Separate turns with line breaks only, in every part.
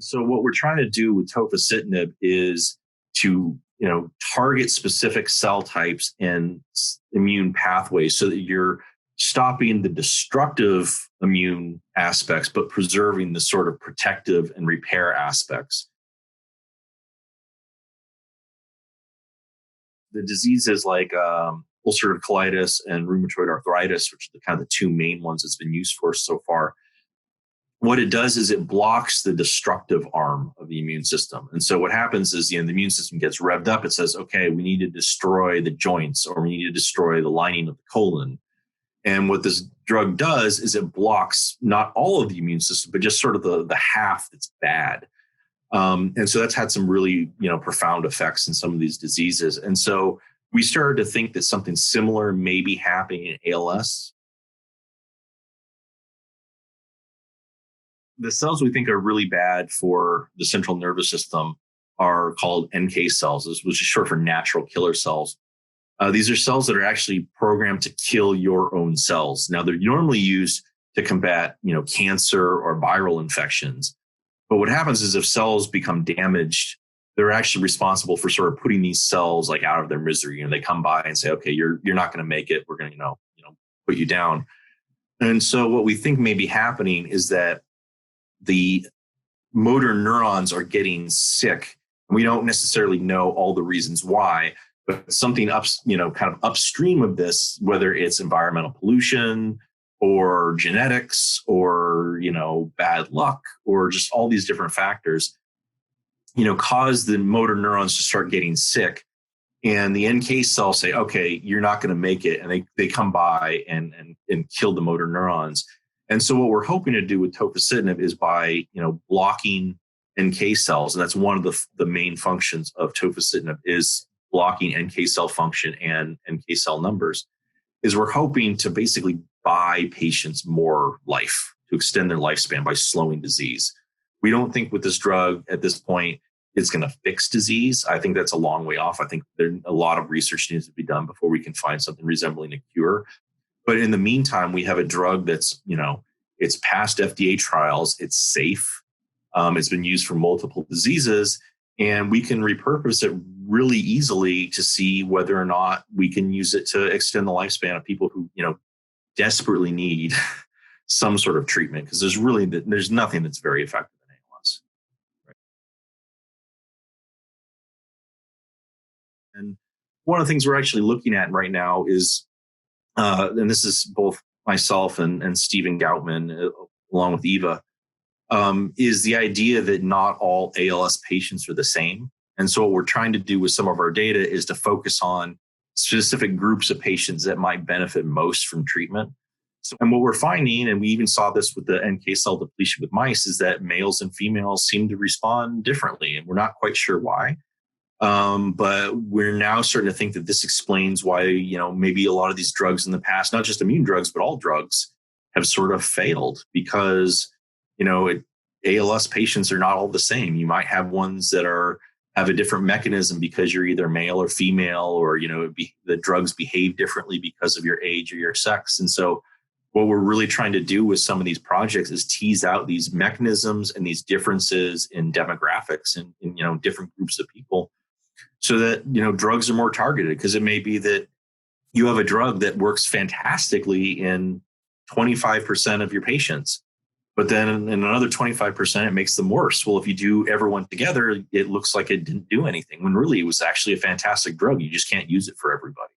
So what we're trying to do with tofacitinib is to, target specific cell types and immune pathways so that you're stopping the destructive immune aspects, but preserving the sort of protective and repair aspects. The diseases like ulcerative colitis and rheumatoid arthritis, which are kind of the two main ones it's been used for so far, what it does is it blocks the destructive arm of the immune system. And so what happens is, the immune system gets revved up. It says, okay, we need to destroy the joints, or we need to destroy the lining of the colon. And what this drug does is it blocks not all of the immune system, but just sort of the half that's bad. And so that's had some really, profound effects in some of these diseases. And so we started to think that something similar may be happening in ALS. The cells we think are really bad for the central nervous system are called NK cells, which is short for natural killer cells. These are cells that are actually programmed to kill your own cells. Now, they're normally used to combat, cancer or viral infections. But what happens is if cells become damaged, they're actually responsible for sort of putting these cells like out of their misery. They come by and say, okay, you're not going to make it. We're going to, put you down. And so what we think may be happening is that the motor neurons are getting sick. We don't necessarily know all the reasons why, but something kind of upstream of this, whether it's environmental pollution or genetics or, bad luck or just all these different factors, cause the motor neurons to start getting sick. And the NK cells say, okay, you're not going to make it. And they come by and kill the motor neurons. And so what we're hoping to do with tofacitinib is by, blocking NK cells, and that's one of the main functions of tofacitinib is blocking NK cell function and NK cell numbers, is we're hoping to basically buy patients more life, to extend their lifespan by slowing disease. We don't think with this drug at this point it's going to fix disease. I think that's a long way off. I think a lot of research needs to be done before we can find something resembling a cure. But in the meantime, we have a drug that's, it's passed FDA trials. It's safe. It's been used for multiple diseases, and we can repurpose it really easily to see whether or not we can use it to extend the lifespan of people who, desperately need some sort of treatment, because there's nothing that's very effective in ALS. Right? And one of the things we're actually looking at right now is, and this is both myself and Stephen Goutman, along with Eva, is the idea that not all ALS patients are the same. And so what we're trying to do with some of our data is to focus on specific groups of patients that might benefit most from treatment. So, and what we're finding, and we even saw this with the NK cell depletion with mice, is that males and females seem to respond differently, and we're not quite sure why. But we're now starting to think that this explains why, maybe a lot of these drugs in the past, not just immune drugs, but all drugs, have sort of failed because, ALS patients are not all the same. You might have ones that have a different mechanism because you're either male or female, or, the drugs behave differently because of your age or your sex. And so what we're really trying to do with some of these projects is tease out these mechanisms and these differences in demographics and in different groups of people, so that, drugs are more targeted. Because it may be that you have a drug that works fantastically in 25% of your patients, but then in another 25%, it makes them worse. Well, if you do everyone together, it looks like it didn't do anything, when really it was actually a fantastic drug. You just can't use it for everybody.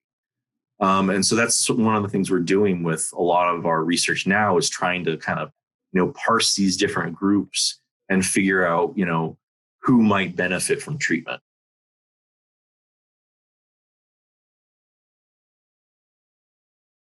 And so that's one of the things we're doing with a lot of our research now, is trying to kind of, parse these different groups and figure out, who might benefit from treatment.